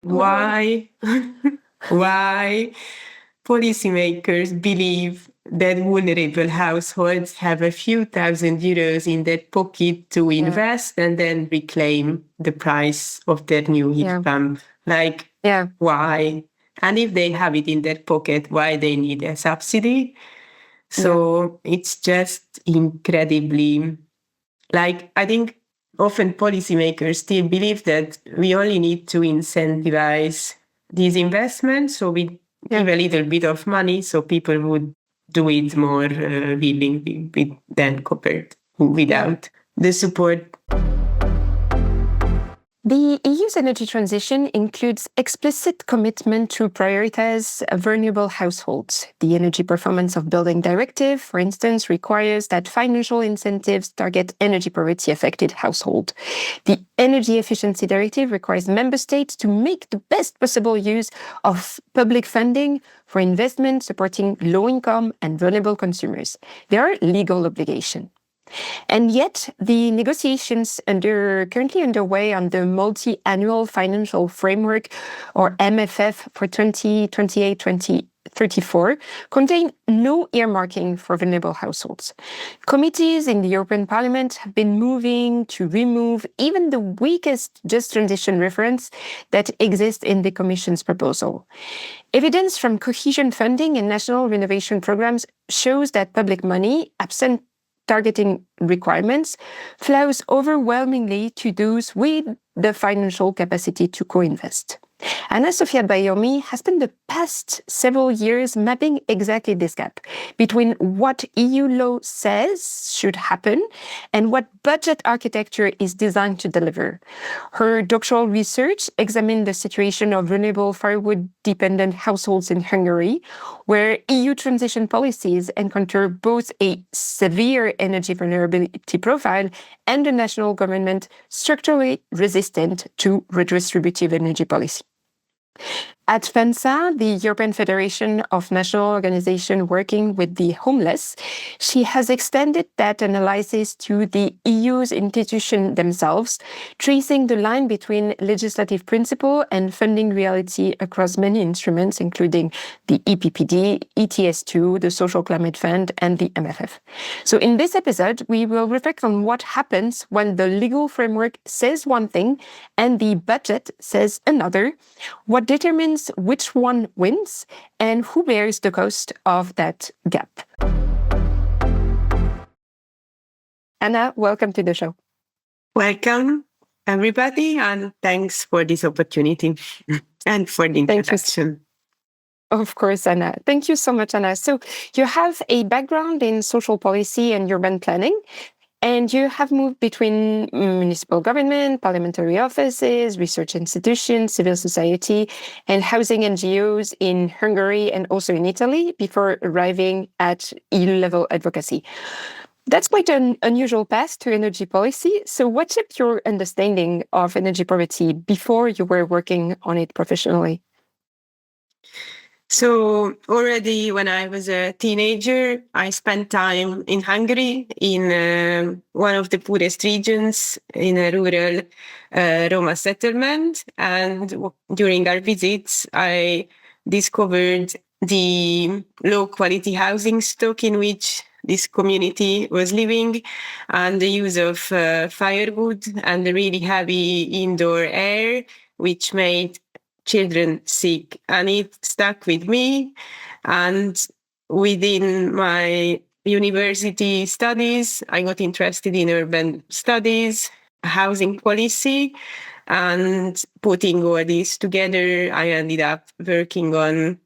why why policymakers believe that vulnerable households have a few thousand euros in their pocket to invest and then reclaim the price of their new heat pump. Like, why? And if they have it in their pocket, why they need a subsidy? So it's just incredibly, like, I think often policymakers still believe that we only need to incentivize these investments. So we give a little bit of money so people would do it more willingly than compared without the support. The EU's energy transition includes explicit commitment to prioritize vulnerable households. The Energy Performance of Building Directive, for instance, requires that financial incentives target energy poverty-affected households. The Energy Efficiency Directive requires member states to make the best possible use of public funding for investment supporting low-income and vulnerable consumers. They are legal obligations. And yet, the negotiations currently underway on the multi-annual financial framework, or MFF, for 2028-2034 contain no earmarking for vulnerable households. Committees in the European Parliament have been moving to remove even the weakest just transition reference that exists in the Commission's proposal. Evidence from cohesion funding and national renovation programs shows that public money, absent targeting requirements, flows overwhelmingly to those with the financial capacity to co-invest. Anna Sofia Bayomi has spent the past several years mapping exactly this gap between what EU law says should happen and what budget architecture is designed to deliver. Her doctoral research examined the situation of vulnerable firewood-dependent households in Hungary, where EU transition policies encounter both a severe energy vulnerability profile and a national government structurally resistant to redistributive energy policy. At FENSA, the European Federation of National Organizations Working with the Homeless, she has extended that analysis to the EU's institutions themselves, tracing the line between legislative principle and funding reality across many instruments, including the EPPD, ETS2, the Social Climate Fund, and the MFF. So in this episode, we will reflect on what happens when the legal framework says one thing and the budget says another, what determines which one wins, and who bears the cost of that gap. Anna, welcome to the show. Welcome, everybody, and thanks for this opportunity and for the introduction. Of course, Anna. Thank you so much, Anna. So you have a background in social policy and urban planning, and you have moved between municipal government, parliamentary offices, research institutions, civil society, and housing NGOs in Hungary and also in Italy before arriving at EU-level advocacy. That's quite an unusual path to energy policy. So what shaped your understanding of energy poverty before you were working on it professionally? So already when I was a teenager, I spent time in Hungary, in one of the poorest regions, in a rural Roma settlement. And during our visits, I discovered the low-quality housing stock in which this community was living, and the use of firewood and the really heavy indoor air, which made children sick, and it stuck with me. And within my university studies, I got interested in urban studies, housing policy, and putting all this together, I ended up working on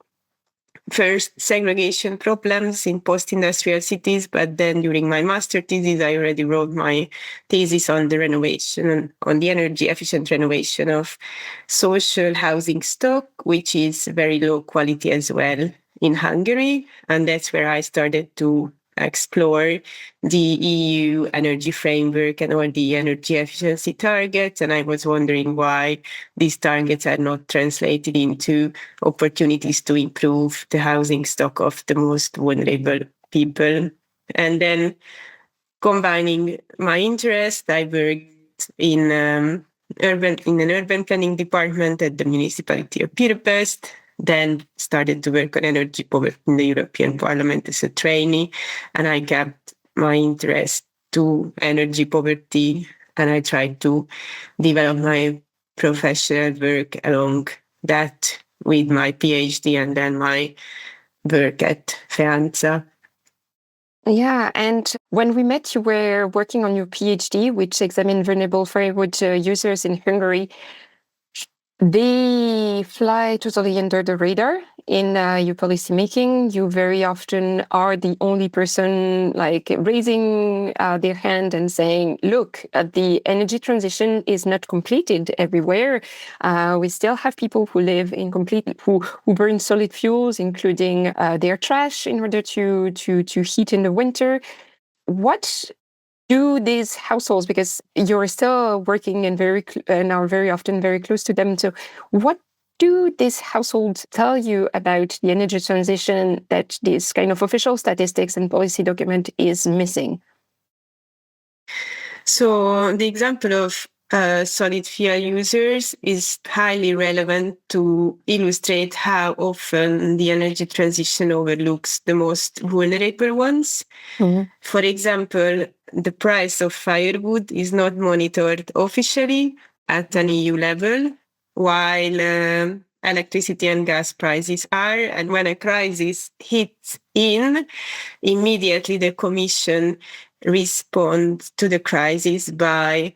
first segregation problems in post-industrial cities, but then during my master thesis, I already wrote my thesis on the renovation, on the energy efficient renovation of social housing stock, which is very low quality as well in Hungary. And that's where I started to explore the EU energy framework and all the energy efficiency targets. And I was wondering why these targets are not translated into opportunities to improve the housing stock of the most vulnerable people. And then combining my interest, I worked in in an urban planning department at the municipality of Budapest. Then started to work on energy poverty in the European Parliament as a trainee, and I kept my interest to energy poverty, and I tried to develop my professional work along that with my PhD and then my work at FEANZA. Yeah, and when we met, you were working on your PhD, which examined vulnerable firewood users in Hungary. They fly totally under the radar in your policy making. You very often are the only person like raising their hand and saying, look, the energy transition is not completed everywhere. We still have people who live in who burn solid fuels, including their trash in order to heat in the winter. What do these households, because you're still working and are very often very close to them, so what do these households tell you about the energy transition that this kind of official statistics and policy document is missing? So the example of solid fuel users is highly relevant to illustrate how often the energy transition overlooks the most vulnerable ones. Mm-hmm. For example, the price of firewood is not monitored officially at an EU level, while electricity and gas prices are. And when a crisis hits immediately the Commission responds to the crisis by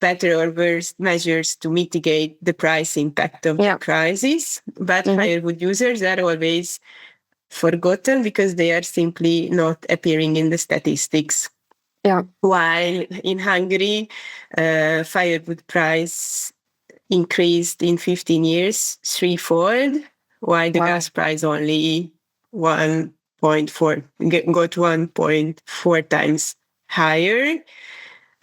better or worse measures to mitigate the price impact of the crisis. But firewood users are always forgotten because they are simply not appearing in the statistics. Yeah. While in Hungary, firewood price increased in 15 years threefold, while the gas price only 1.4 got 1.4 times higher.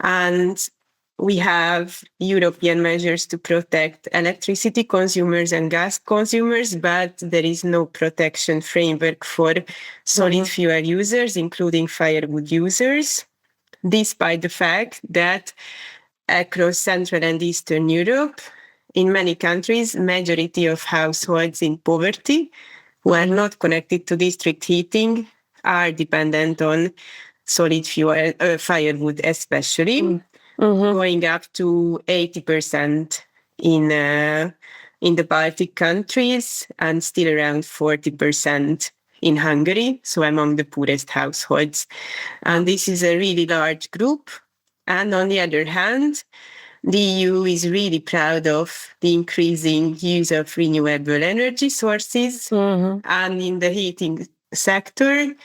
And we have European measures to protect electricity consumers and gas consumers, but there is no protection framework for solid fuel users, including firewood users, despite the fact that across Central and Eastern Europe, in many countries, majority of households in poverty who are not connected to district heating are dependent on solid fuel, firewood especially, going up to 80% in the Baltic countries and still around 40% in Hungary, so among the poorest households. And this is a really large group. And on the other hand, the EU is really proud of the increasing use of renewable energy sources. And in the heating sector,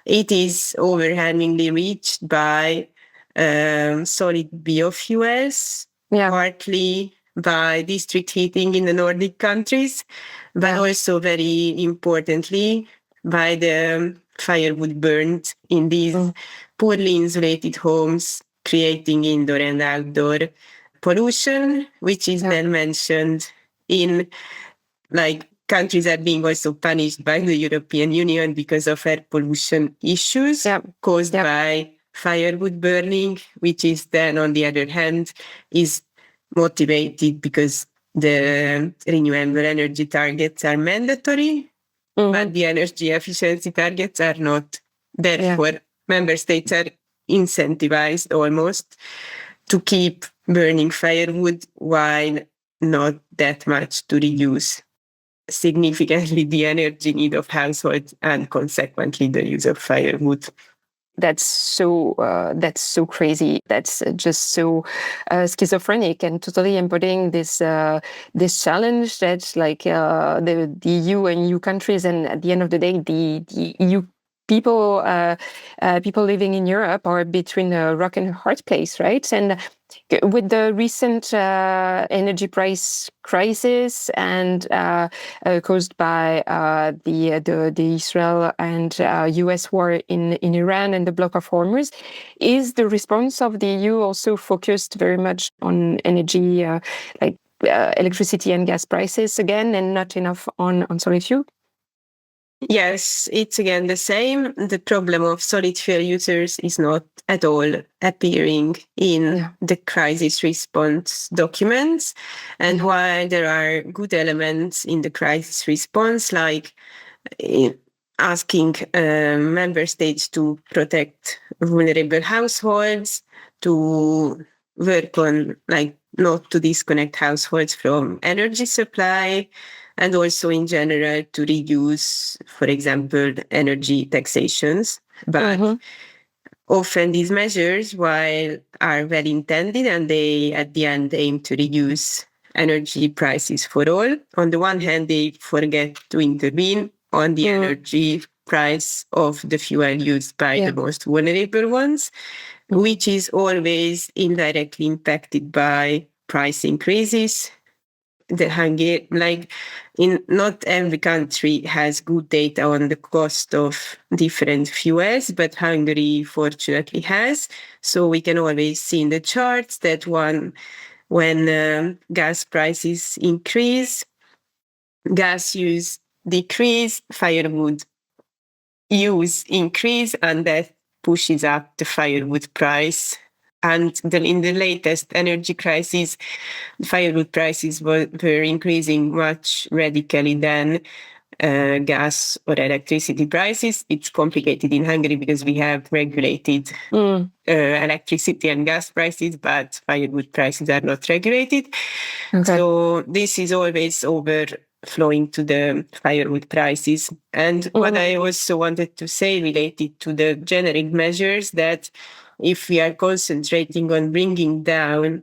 it is overwhelmingly reached by solid biofuels, partly by district heating in the Nordic countries, but also very importantly by the firewood burned in these poorly insulated homes, creating indoor and outdoor pollution, which is then mentioned in like countries are being also punished by the European Union because of air pollution issues caused by firewood burning, which is then, on the other hand, is motivated because the renewable energy targets are mandatory, but the energy efficiency targets are not. Therefore, member states are incentivized almost to keep burning firewood while not that much to reduce significantly the energy need of households and consequently the use of firewood. That's so crazy. That's just so schizophrenic and totally embodying this challenge that like the EU and EU countries, and at the end of the day, the EU people living in Europe are between a rock and a hard place, right? And with the recent energy price crisis and caused by the Israel and US war in Iran and the block of Hormuz, is the response of the EU also focused very much on energy, electricity and gas prices again, and not enough on solid fuel? Yes, it's again the same. The problem of solid fuel users is not at all appearing in the crisis response documents. And while there are good elements in the crisis response, like eh, asking member states to protect vulnerable households, to work on like not to disconnect households from energy supply, and also in general to reduce, for example, energy taxations. But often these measures, while are well intended and they at the end aim to reduce energy prices for all, on the one hand, they forget to intervene on the energy price of the fuel used by the most vulnerable ones, which is always indirectly impacted by price increases. The Hungary, like in not every country has good data on the cost of different fuels, but Hungary fortunately has. So we can always see in the charts that when gas prices increase, gas use decrease, firewood use increase, and that pushes up the firewood price. And in the latest energy crisis, firewood prices were increasing much radically than gas or electricity prices. It's complicated in Hungary because we have regulated electricity and gas prices, but firewood prices are not regulated. Okay. So this is always overflowing to the firewood prices. And what I also wanted to say related to the generic measures, that if we are concentrating on bringing down,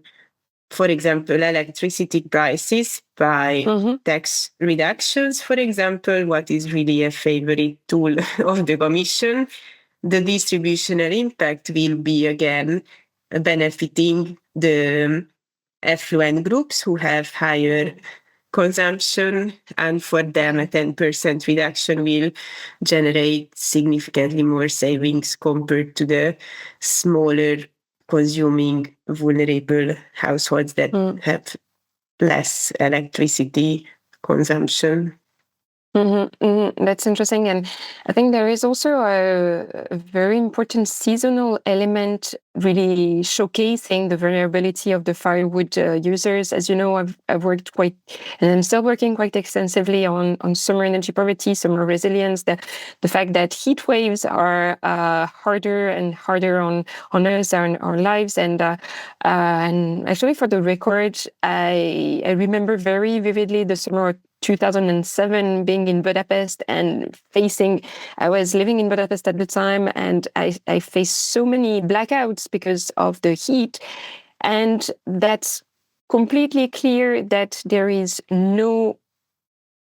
for example, electricity prices by tax reductions, for example, what is really a favorite tool of the Commission, the distributional impact will be again benefiting the affluent groups who have higher consumption, and for them a 10% reduction will generate significantly more savings compared to the smaller consuming vulnerable households that have less electricity consumption. That's interesting. And I think there is also a very important seasonal element really showcasing the vulnerability of the firewood users. As you know, I've worked quite, and I'm still working quite extensively on summer energy poverty, summer resilience, the fact that heat waves are harder and harder on us and our lives. And actually, for the record, I remember very vividly the summer 2007 being in Budapest and I was living in Budapest at the time, and I faced so many blackouts because of the heat. And that's completely clear that there is no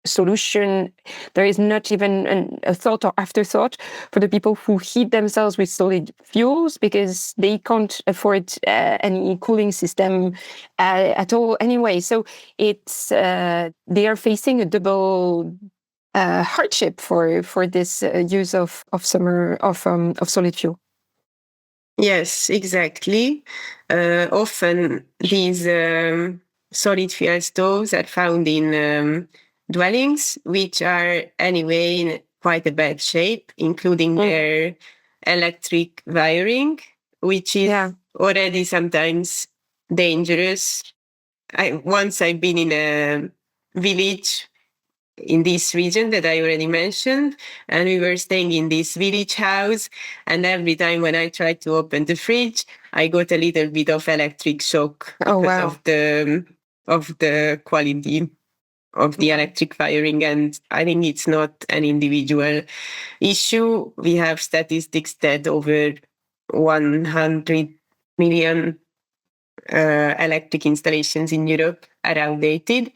solution. There is not even a thought or afterthought for the people who heat themselves with solid fuels, because they can't afford any cooling system at all anyway. So it's they are facing a double hardship for this use of solid fuel. Yes, exactly. Often these solid fuel stoves are found in dwellings, which are anyway in quite a bad shape, including their electric wiring, which is already sometimes dangerous. Once I've been in a village in this region that I already mentioned, and we were staying in this village house, and every time when I tried to open the fridge, I got a little bit of electric shock because of the quality of the electric wiring. And I think it's not an individual issue. We have statistics that over 100 million electric installations in Europe are outdated.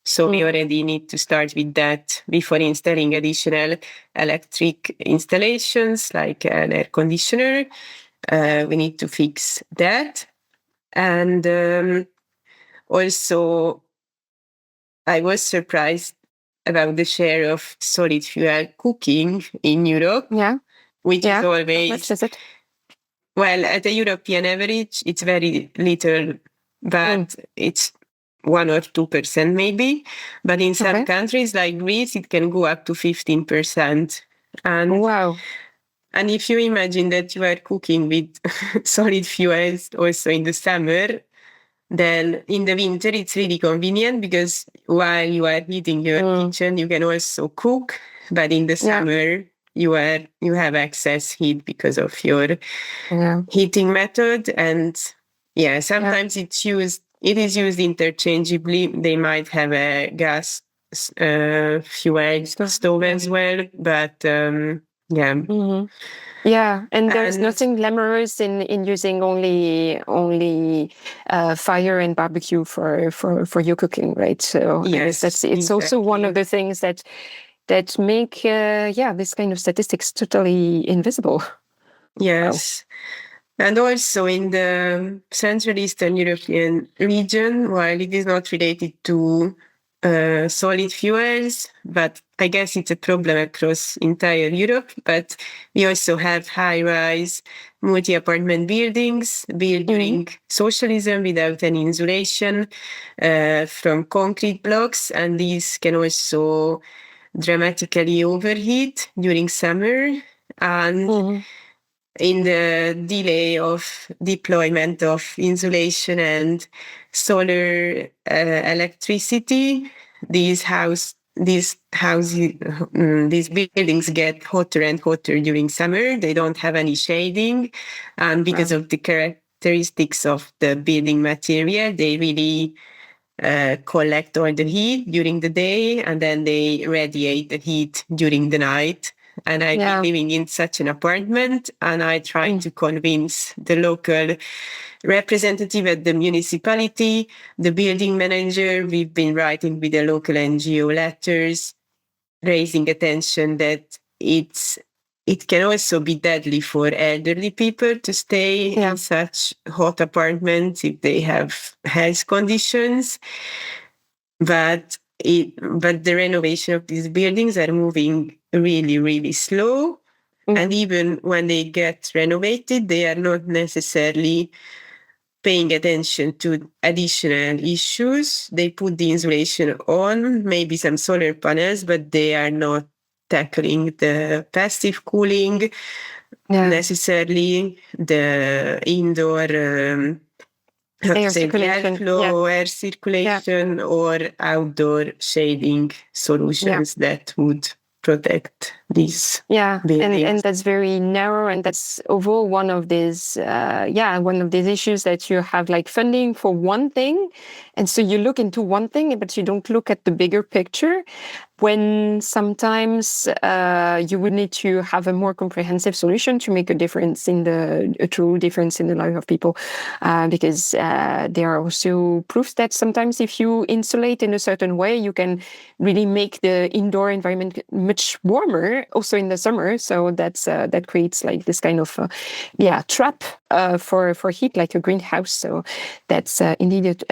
So we already need to start with that before installing additional electric installations like an air conditioner. We need to fix that. And also, I was surprised about the share of solid fuel cooking in Europe, which is always... Much is it? Well, at the European average, it's very little, but it's 1 or 2% maybe, but in some Okay. countries like Greece, it can go up to 15%. And Wow. and if you imagine that you are cooking with solid fuels also in the summer, then in the winter it's really convenient because while you are heating your Mm. kitchen, you can also cook. But in the Yeah. summer, you have excess heat because of your Yeah. heating method. And yeah, Yeah. sometimes it is used interchangeably. They might have a gas fuel So, stove yeah. as well, but yeah. Hmm. Yeah, and there's And nothing glamorous in using only fire and barbecue for your cooking, right? So I guess yes, it's also one of exactly. the things that make yeah, this kind of statistics totally invisible. Wow. Yes. And also in the Central Eastern European region, while it is not related to solid fuels, but I guess it's a problem across entire Europe. But we also have high-rise multi-apartment buildings built Hmm. during socialism without any insulation from concrete blocks, and these can also dramatically overheat during summer. And Hmm. in the delay of deployment of insulation and solar electricity, these buildings get hotter and hotter during summer. They don't have any shading, and because Wow. of the characteristics of the building material, they really collect all the heat during the day and then they radiate the heat during the night. And I've been Yeah. living in such an apartment and I tried Mm. to convince the local representative at the municipality, the building manager. We've been writing with the local NGO letters, raising attention that it can also be deadly for elderly people to stay in Yeah. such hot apartments if they have health conditions. But the renovation of these buildings are moving really, really slow. And Hmm. even when they get renovated, they are not necessarily paying attention to additional issues. They put the insulation on, maybe some solar panels, but they are not tackling the passive cooling Yeah. necessarily, the indoor how to Air say, the circulation. Yeah. airflow, air Yeah. circulation, or outdoor shading Yeah. solutions that would protect these Yeah, and buildings. that's very narrow, and that's overall one of these one of these issues that you have like funding for one thing, and so you look into one thing, but you don't look at the bigger picture. When sometimes you would need to have a more comprehensive solution to make a true difference in the life of people, because there are also proofs that sometimes if you insulate in a certain way, you can really make the indoor environment much warmer, also in the summer. So that creates like this kind of trap for heat, like a greenhouse. So that's indeed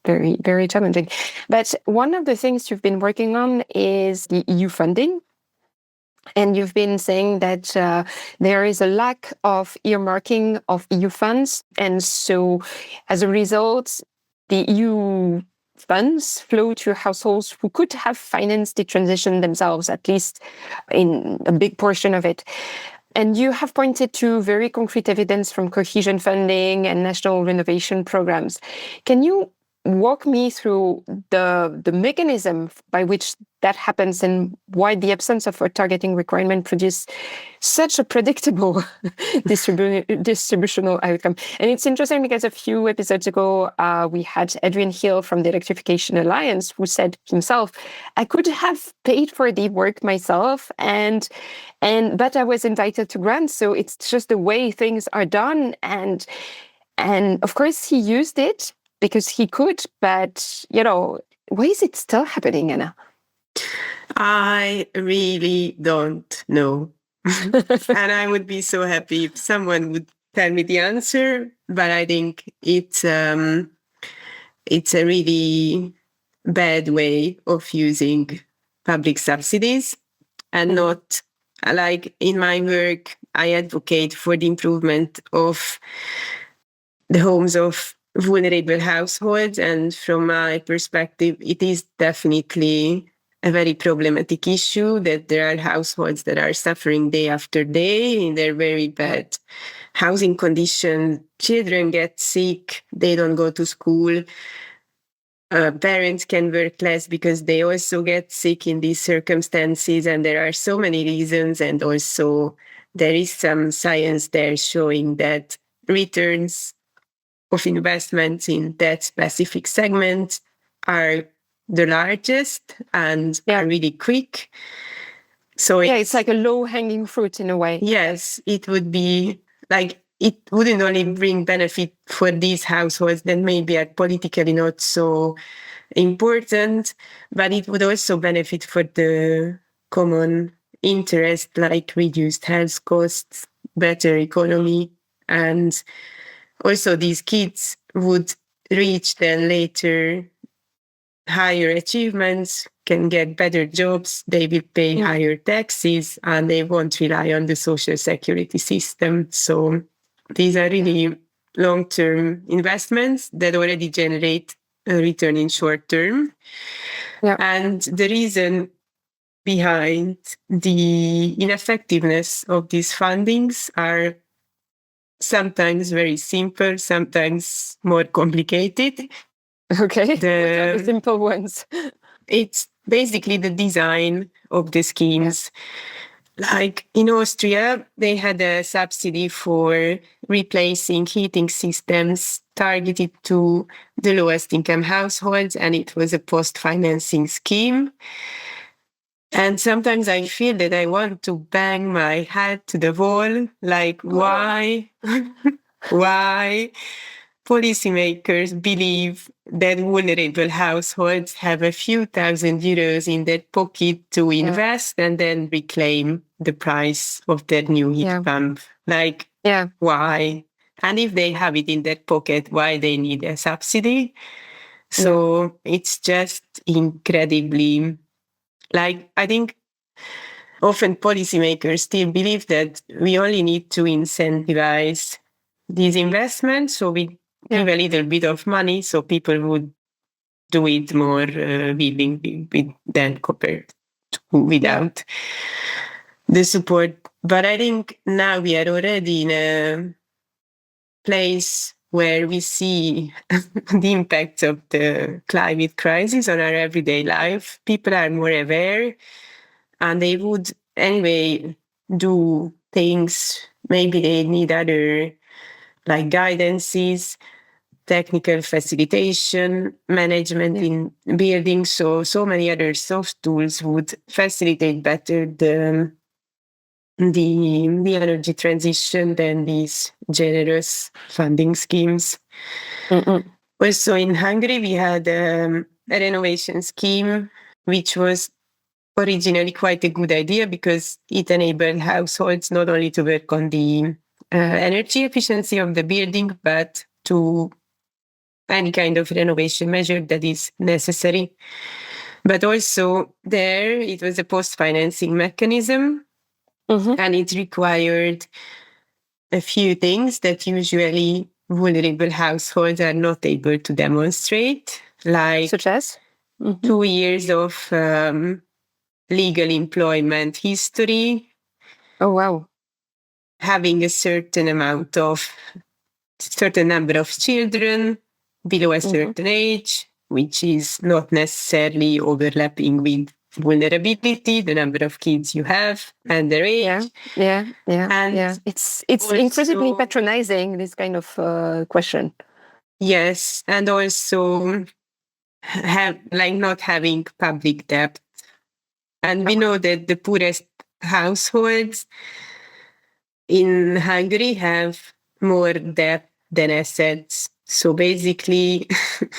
very, very challenging. But one of the things you've been working on is the EU funding. And you've been saying that there is a lack of earmarking of EU funds. And so as a result, the EU funds flow to households who could have financed the transition themselves, at least in a big portion of it. And you have pointed to very concrete evidence from cohesion funding and national renovation programs. Can you walk me through the mechanism by which that happens and why the absence of a targeting requirement produces such a predictable distributional outcome? And it's interesting because a few episodes ago, we had Adrian Hill from the Electrification Alliance who said himself, I could have paid for the work myself but I was entitled to grants. So it's just the way things are done. And of course he used it because he could, but why is it still happening, Anna? I really don't know. And I would be so happy if someone would tell me the answer, but I think it's a really bad way of using public subsidies and Mm. not like in my work, I advocate for the improvement of the homes of vulnerable households. And from my perspective, it is definitely a very problematic issue that there are households that are suffering day after day in their very bad housing condition. Children get sick, they don't go to school. Parents can work less because they also get sick in these circumstances. And there are so many reasons. And also, there is some science there showing that returns of investments in that specific segment are the largest and are really quick. So it's like a low-hanging fruit in a way. Yes, it would be like it wouldn't only bring benefit for these households that maybe are politically not so important, but it would also benefit for the common interest, like reduced health costs, better economy, and also these kids would reach then later higher achievements, can get better jobs, they will pay higher taxes, and they won't rely on the social security system. So these are really long-term investments that already generate a return in short term. And the reason behind the ineffectiveness of these fundings are sometimes very simple, sometimes more complicated. Okay, what are the simple ones? It's basically the design of the schemes. Like in Austria, they had a subsidy for replacing heating systems targeted to the lowest income households, and it was a post-financing scheme. And sometimes I feel that I want to bang my head to the wall, like, why? Why policymakers believe that vulnerable households have a few €1,000s in their pocket to invest and then reclaim the price of their new heat pump. Like, why? And if they have it in their pocket, why they need a subsidy? So it's just incredibly, like, I think often policymakers still believe that we only need to incentivize these investments. So we give a little bit of money so people would do it more willingly than compared to without the support. But I think now we are already in a place where we see the impact of the climate crisis on our everyday life. People are more aware and they would anyway do things. Maybe they need other like guidances, technical facilitation, management in buildings. So many other soft tools would facilitate better the energy transition than these generous funding schemes. Also in Hungary, we had a renovation scheme, which was originally quite a good idea because it enabled households not only to work on the energy efficiency of the building, but to any kind of renovation measure that is necessary. But also there, it was a post-financing mechanism, and it required a few things that usually vulnerable households are not able to demonstrate, like such as 2 years of legal employment history. Oh, wow. Having a certain number of children below a certain age, which is not necessarily overlapping with vulnerability, the number of kids you have and their age. It's also incredibly patronizing, this kind of question. Yes, and also not having public debt. And we know that the poorest households in Hungary have more debt than assets. So basically,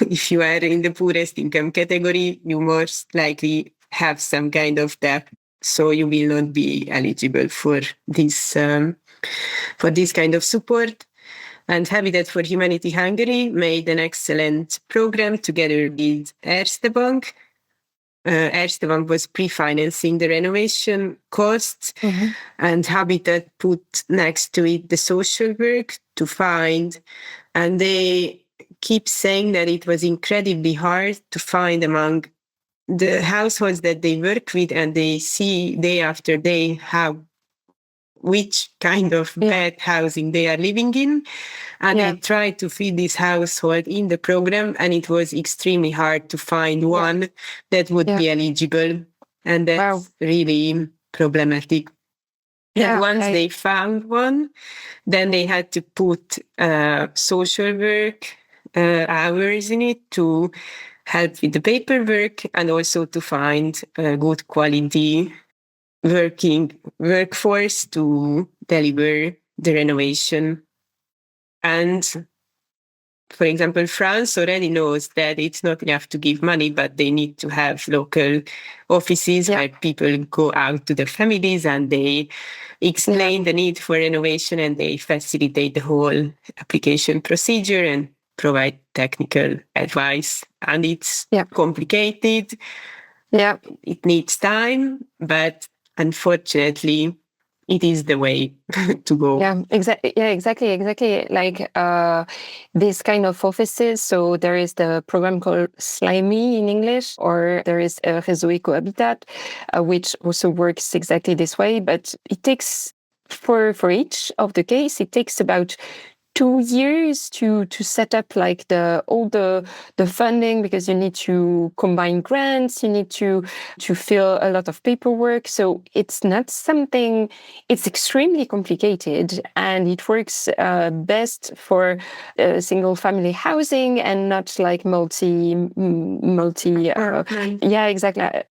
if you are in the poorest income category, you most likely have some kind of debt. So you will not be eligible for this kind of support. And Habitat for Humanity Hungary made an excellent program together with Erste Bank. Erste Bank was pre-financing the renovation costs, and Habitat put next to it the social work to find, and they keep saying that it was incredibly hard to find among the households that they work with, and they see day after day which kind of bad housing they are living in. And they tried to feed this household in the program, and it was extremely hard to find one that would be eligible. And that's really problematic. And once they found one, then they had to put social work hours in it to help with the paperwork, and also to find a good quality working workforce to deliver the renovation. And for example, France already knows that it's not enough to give money, but they need to have local offices where people go out to their families and they explain the need for renovation, and they facilitate the whole application procedure and provide technical advice. And it's complicated. Yeah. It needs time, but unfortunately, it is the way to go. Yeah, exactly. Like these kind of offices. So there is the program called SLIME in English, or there is Réseau Ecohabitat, which also works exactly this way. But it takes, for each of the case, it takes about 2 years to set up like all the funding, because you need to combine grants, you need to fill a lot of paperwork. So it's not something, it's extremely complicated, and it works best for single family housing and not like multi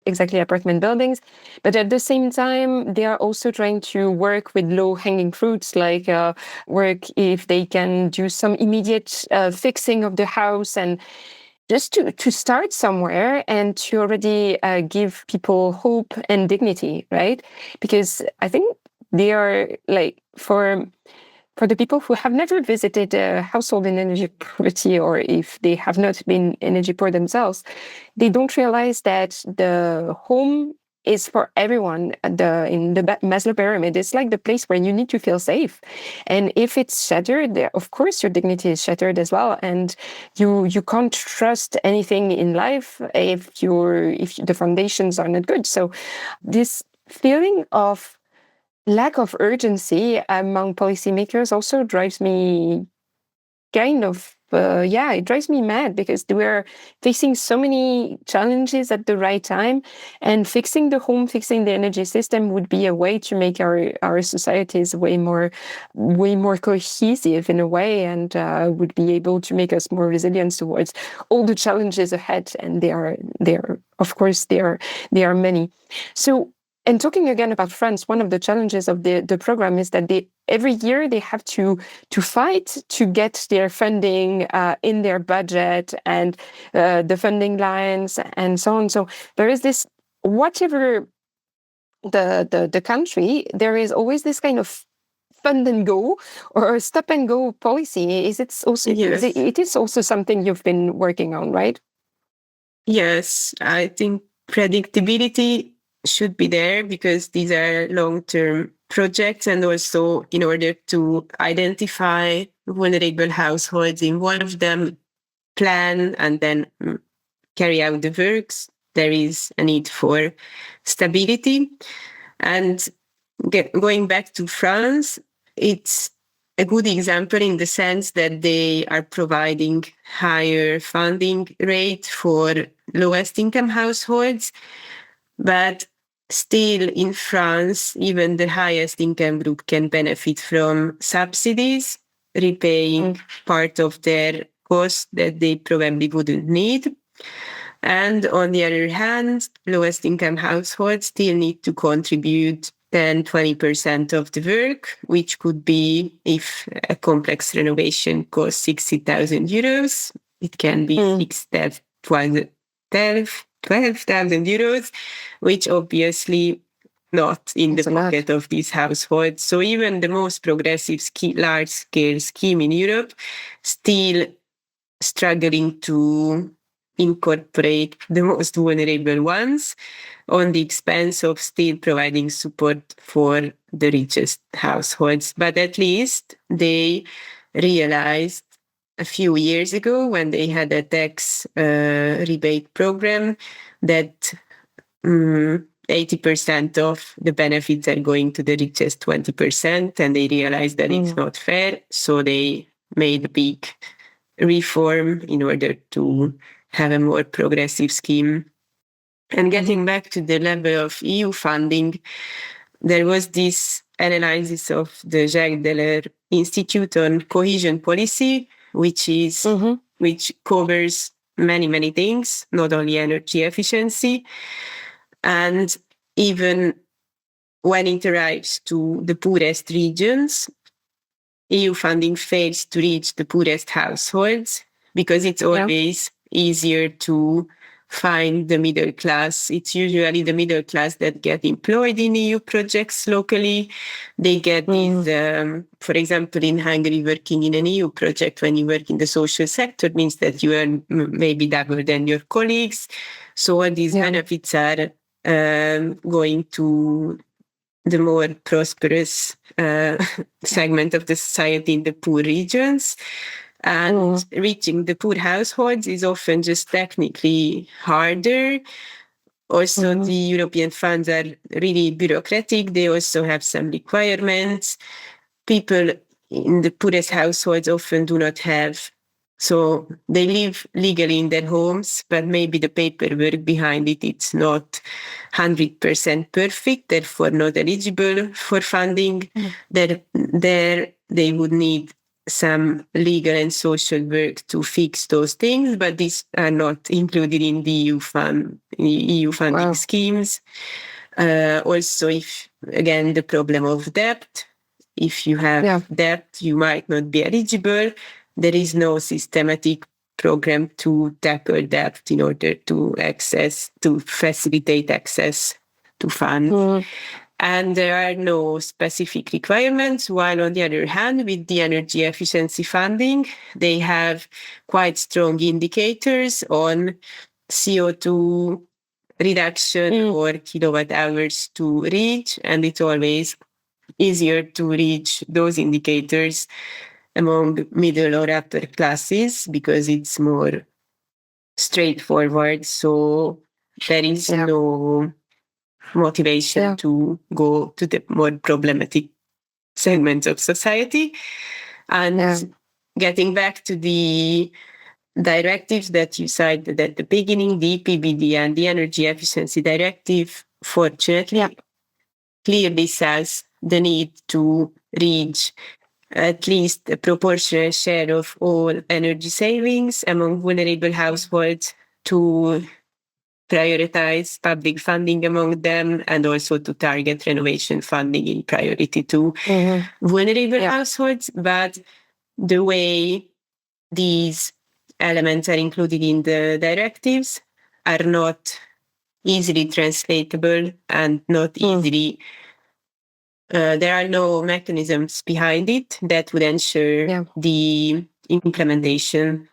exactly, apartment buildings. But at the same time, they are also trying to work with low-hanging fruits, like work if they can do some immediate fixing of the house, and just to start somewhere and to already give people hope and dignity, right? Because I think they are like, for the people who have never visited a household in energy poverty, or if they have not been energy poor themselves, they don't realize that the home is for everyone. In the Maslow pyramid, it's like the place where you need to feel safe. And if it's shattered, of course your dignity is shattered as well. And you can't trust anything in life if the foundations are not good. So this feeling of lack of urgency among policymakers also drives me it drives me mad, because we're facing so many challenges at the right time, and fixing the home, fixing the energy system would be a way to make our societies way more cohesive in a way, and would be able to make us more resilient towards all the challenges ahead. And they are of course there are many. So, and talking again about France, one of the challenges of the program is that every year they have to fight to get their funding in their budget, and the funding lines and so on. So there is this, whatever the country, there is always this kind of fund and go or stop and go policy. It is also something you've been working on, right? Yes, I think predictability should be there, because these are long-term projects, and also in order to identify vulnerable households, involve them, plan, and then carry out the works, there is a need for stability. And going back to France, it's a good example in the sense that they are providing higher funding rate for lowest income households. But still in France, even the highest income group can benefit from subsidies, repaying part of their costs that they probably wouldn't need. And on the other hand, lowest income households still need to contribute 10-20% of the work, which could be, if a complex renovation costs 60,000 euros, it can be 12,000 euros, which obviously not in the pocket of these households. So even the most progressive large-scale scheme in Europe still struggling to incorporate the most vulnerable ones, on the expense of still providing support for the richest households. But at least they realized a few years ago when they had a tax rebate program that 80% of the benefits are going to the richest 20%, and they realized that it's not fair. So they made a big reform in order to have a more progressive scheme. And getting back to the level of EU funding, there was this analysis of the Jacques Delors Institute on Cohesion Policy, which covers many things, not only energy efficiency. And even when it arrives to the poorest regions, EU funding fails to reach the poorest households because it's always easier to find the middle class. It's usually the middle class that get employed in EU projects locally. They get these, for example, in Hungary, working in an EU project when you work in the social sector means that you earn maybe double than your colleagues. So all these benefits are going to the more prosperous segment of the society in the poor regions. And reaching the poor households is often just technically harder. Also, the European funds are really bureaucratic. They also have some requirements. People in the poorest households often do not have. So they live legally in their homes, but maybe the paperwork behind it, it's not 100% perfect, therefore not eligible for funding. There they would need some legal and social work to fix those things, but these are not included in the EU funding schemes. Also, if again the problem of debt, if you have debt, you might not be eligible. There is no systematic program to tackle debt in order to facilitate access to funds. And there are no specific requirements, while on the other hand, with the energy efficiency funding, they have quite strong indicators on CO2 reduction or kilowatt hours to reach, and it's always easier to reach those indicators among middle or upper classes because it's more straightforward. So there is no motivation to go to the more problematic segments of society. And getting back to the directives that you cited at the beginning, the EPBD and the Energy Efficiency Directive, fortunately, clearly says the need to reach at least a proportional share of all energy savings among vulnerable households, to prioritize public funding among them, and also to target renovation funding in priority to vulnerable households. But the way these elements are included in the directives are not easily translatable and not easily there are no mechanisms behind it that would ensure the implementation.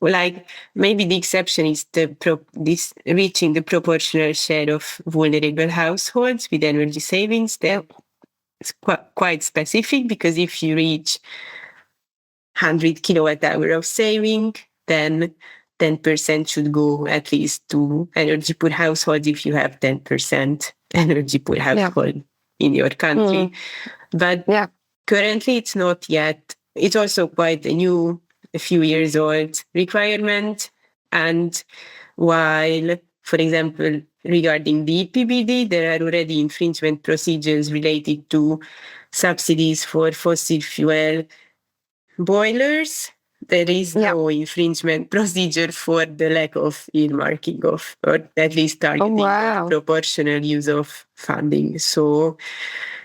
Like maybe the exception is this reaching the proportional share of vulnerable households with energy savings. That's quite specific, because if you reach 100 kilowatt hour of saving, then 10% should go at least to energy poor households if you have 10% energy poor household in your country. But currently it's not yet. It's also quite a few years old requirement. And while, for example, regarding the EPBD, there are already infringement procedures related to subsidies for fossil fuel boilers, there is no infringement procedure for the lack of earmarking of, or at least targeting of proportional use of funding. So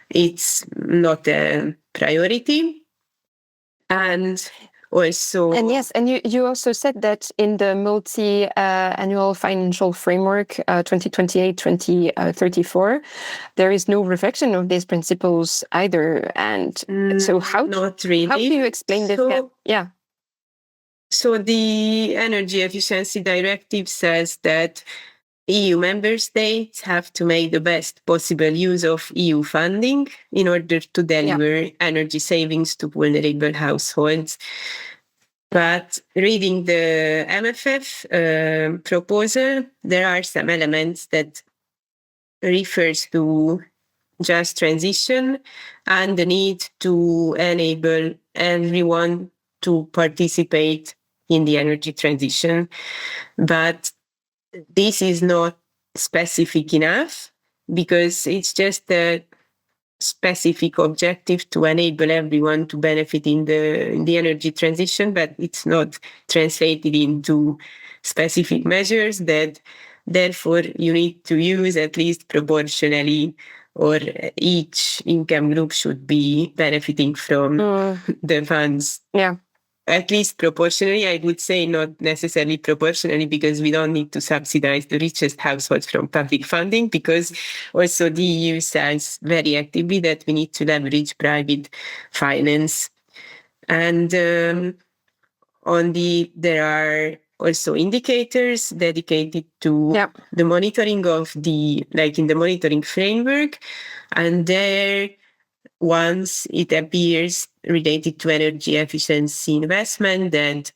it's not a priority. And also... And yes, and you also said that in the multi-annual financial framework 2028-2034, there is no reflection of these principles either. And so not really. How do you explain this? So the Energy Efficiency Directive says that EU member states have to make the best possible use of EU funding in order to deliver energy savings to vulnerable households. But reading the MFF proposal, there are some elements that refers to just transition and the need to enable everyone to participate in the energy transition. But this is not specific enough because it's just a specific objective to enable everyone to benefit in the energy transition, but it's not translated into specific measures that therefore you need to use at least proportionally, or each income group should be benefiting from the funds. Yeah. At least proportionally, I would say, not necessarily proportionally, because we don't need to subsidize the richest households from public funding, because also the EU says very actively that we need to leverage private finance. And there are also indicators dedicated to the monitoring of in the monitoring framework. And there, once it appears related to energy efficiency investment, that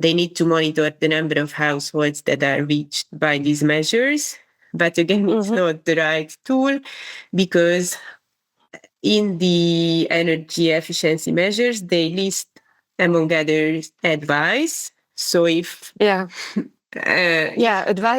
they need to monitor the number of households that are reached by these measures. But again, it's not the right tool, because in the energy efficiency measures, they list, among others, advice. So if advice,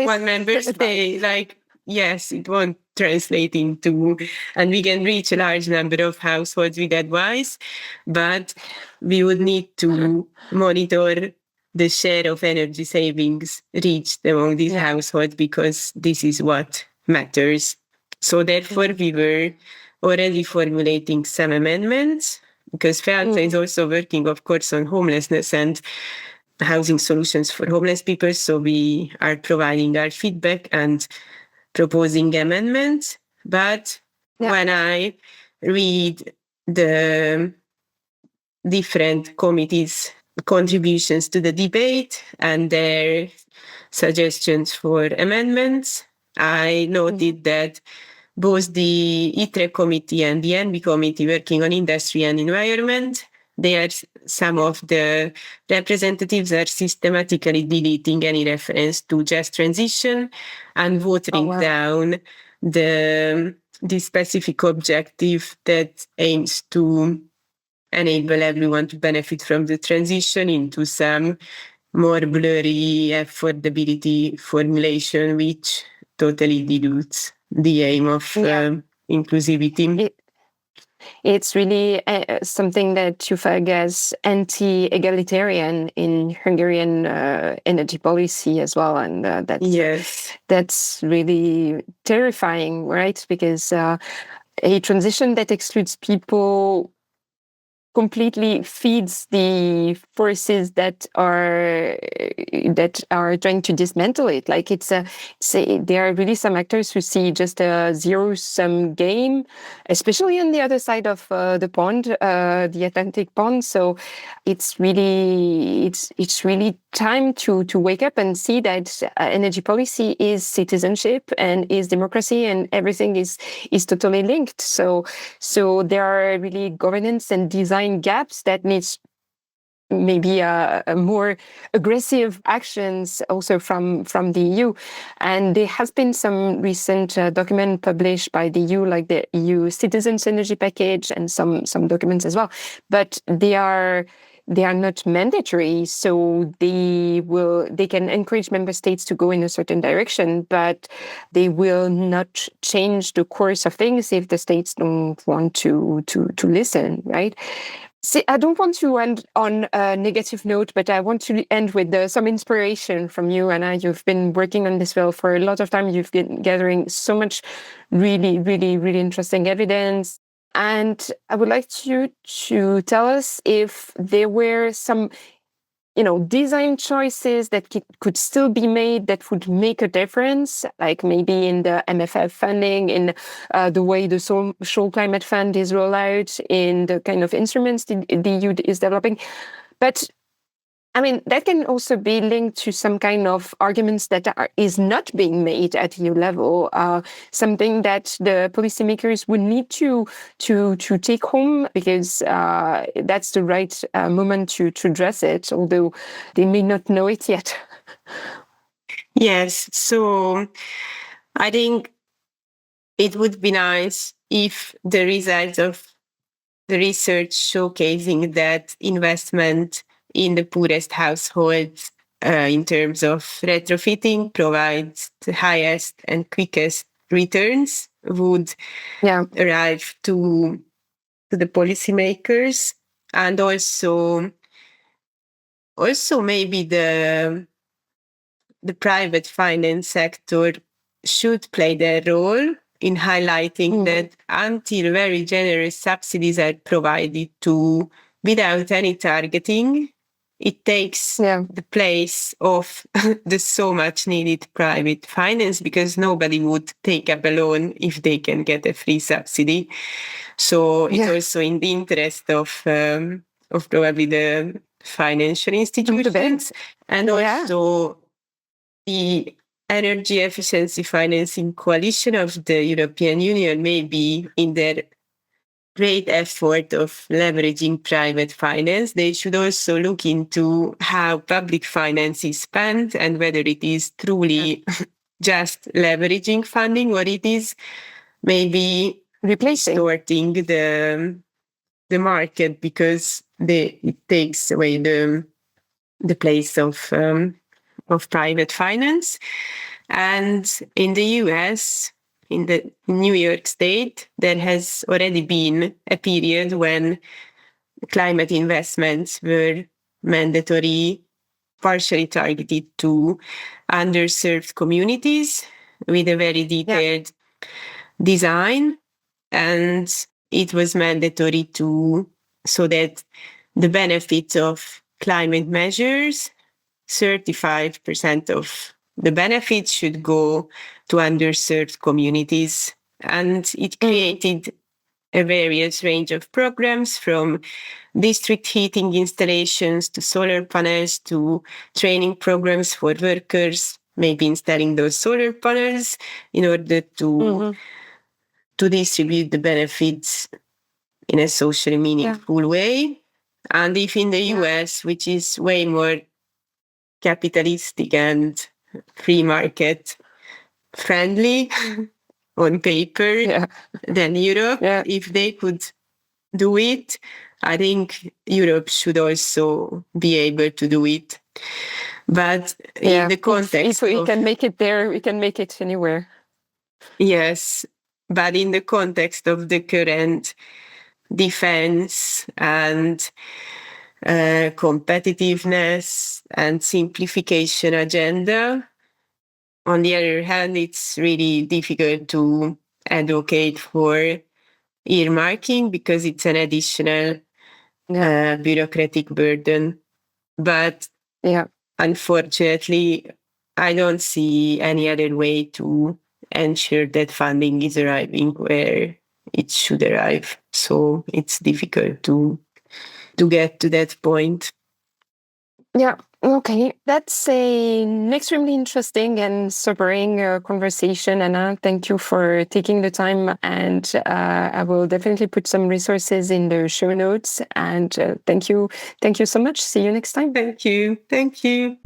one member say yes, it won't translate into, and we can reach a large number of households with advice, but we would need to monitor the share of energy savings reached among these households, because this is what matters. So therefore, we were already formulating some amendments, because FEALTA is also working, of course, on homelessness and housing solutions for homeless people. So we are providing our feedback and proposing amendments. But when I read the different committees' contributions to the debate and their suggestions for amendments, I noted that both the ITRE committee and the ENVI committee, working on industry and environment, some of the representatives are systematically deleting any reference to just transition and watering down the specific objective that aims to enable everyone to benefit from the transition into some more blurry affordability formulation, which totally dilutes the aim of inclusivity. It's really something that you flag as anti-egalitarian in Hungarian energy policy as well, and that's really terrifying, right? Because a transition that excludes people completely feeds the forces that are trying to dismantle it. Like there are really some actors who see just a zero-sum game, especially on the other side of the pond, the Atlantic pond. So it's really time to wake up and see that energy policy is citizenship and is democracy, and everything is totally linked. So there are really governance and design gaps that needs maybe a more aggressive actions also from the EU. And there has been some recent document published by the EU, like the EU Citizens Energy Package, and some documents as well. But they are not mandatory, so they can encourage member states to go in a certain direction, but they will not change the course of things if the states don't want to listen, right? See, I don't want to end on a negative note, but I want to end with some inspiration from you, Anna. You've been working on this field for a lot of time. You've been gathering so much really, really, really interesting evidence. And I would like you to tell us if there were some, design choices that could still be made that would make a difference, like maybe in the MFF funding, in the way the social climate fund is rolled out, in the kind of instruments the EU is developing. But I mean, that can also be linked to some kind of arguments that is not being made at EU level, something that the policymakers would need to take home, because that's the right moment to address it, although they may not know it yet. Yes, so I think it would be nice if the results of the research showcasing that investment in the poorest households in terms of retrofitting provides the highest and quickest returns would arrive to the policymakers, and also maybe the private finance sector should play their role in highlighting that until very generous subsidies are provided to without any targeting, it takes the place of the so much needed private finance, because nobody would take up a loan if they can get a free subsidy. So it's also in the interest of probably the financial institutions, and also the Energy Efficiency Financing Coalition of the European Union may be in their great effort of leveraging private finance. They should also look into how public finance is spent and whether it is truly just leveraging funding, or it is maybe distorting the market, because it takes away the place of private finance. And in the US, in the New York State, there has already been a period when climate investments were mandatory, partially targeted to underserved communities with a very detailed design. And it was mandatory so that the benefits of climate measures, 35% of the benefits should go to underserved communities. And it created a various range of programs, from district heating installations to solar panels to training programs for workers, maybe installing those solar panels in order to distribute the benefits in a socially meaningful way. And if in the US, which is way more capitalistic and free market friendly on paper than Europe, if they could do it, I think Europe should also be able to do it. But in the context if we can make it there, we can make it anywhere. Yes, but in the context of the current defense and competitiveness and simplification agenda, on the other hand, it's really difficult to advocate for earmarking because it's an additional bureaucratic burden. But unfortunately, I don't see any other way to ensure that funding is arriving where it should arrive. So it's difficult to get to that point. Yeah. Okay. That's an extremely interesting and sobering conversation, Anna. Thank you for taking the time. And I will definitely put some resources in the show notes. And thank you. Thank you so much. See you next time. Thank you. Thank you.